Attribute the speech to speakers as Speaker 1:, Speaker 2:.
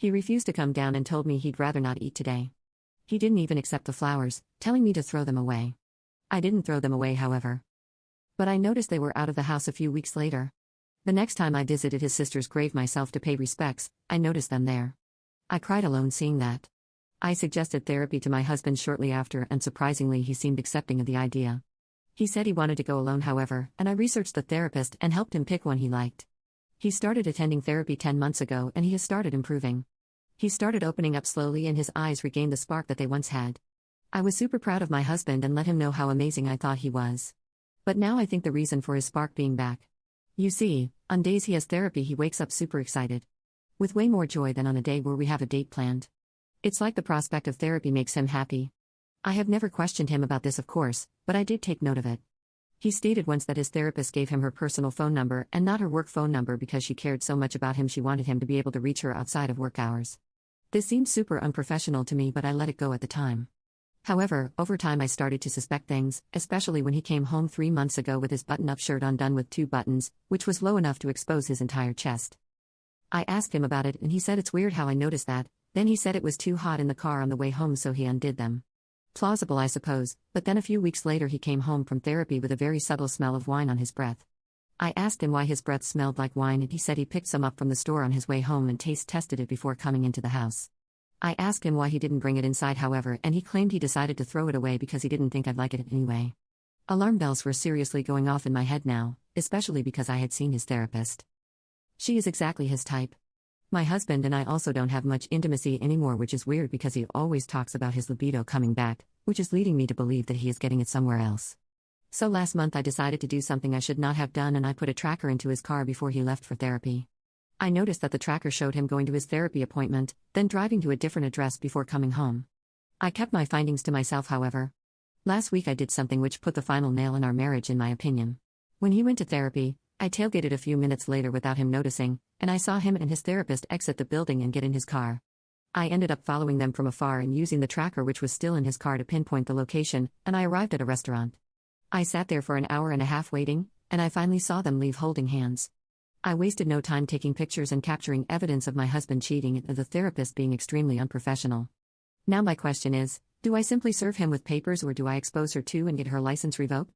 Speaker 1: He refused to come down and told me he'd rather not eat today. He didn't even accept the flowers, telling me to throw them away. I didn't throw them away, however. But I noticed they were out of the house a few weeks later. The next time I visited his sister's grave myself to pay respects, I noticed them there. I cried alone seeing that. I suggested therapy to my husband shortly after, and surprisingly he seemed accepting of the idea. He said he wanted to go alone, however, and I researched the therapist and helped him pick one he liked. He started attending therapy 10 months ago and he has started improving. He started opening up slowly and his eyes regained the spark that they once had. I was super proud of my husband and let him know how amazing I thought he was. But now I think the reason for his spark being back. You see, on days he has therapy he wakes up super excited. With way more joy than on a day where we have a date planned. It's like the prospect of therapy makes him happy. I have never questioned him about this, of course, but I did take note of it. He stated once that his therapist gave him her personal phone number and not her work phone number because she cared so much about him she wanted him to be able to reach her outside of work hours. This seemed super unprofessional to me, but I let it go at the time. However, over time I started to suspect things, especially when he came home 3 months ago with his button-up shirt undone with 2 buttons, which was low enough to expose his entire chest. I asked him about it and he said it's weird how I noticed that. Then he said it was too hot in the car on the way home so he undid them. Plausible, I suppose, but then a few weeks later he came home from therapy with a very subtle smell of wine on his breath. I asked him why his breath smelled like wine and he said he picked some up from the store on his way home and taste tested it before coming into the house. I asked him why he didn't bring it inside, however, and he claimed he decided to throw it away because he didn't think I'd like it anyway. Alarm bells were seriously going off in my head now, especially because I had seen his therapist. She is exactly his type. My husband and I also don't have much intimacy anymore, which is weird because he always talks about his libido coming back, which is leading me to believe that he is getting it somewhere else. So last month I decided to do something I should not have done and I put a tracker into his car before he left for therapy. I noticed that the tracker showed him going to his therapy appointment, then driving to a different address before coming home. I kept my findings to myself, however. Last week I did something which put the final nail in our marriage in my opinion. When he went to therapy, I tailgated a few minutes later without him noticing, and I saw him and his therapist exit the building and get in his car. I ended up following them from afar and using the tracker which was still in his car to pinpoint the location, and I arrived at a restaurant. I sat there for an hour and a half waiting, and I finally saw them leave holding hands. I wasted no time taking pictures and capturing evidence of my husband cheating and the therapist being extremely unprofessional. Now my question is, do I simply serve him with papers or do I expose her too and get her license revoked?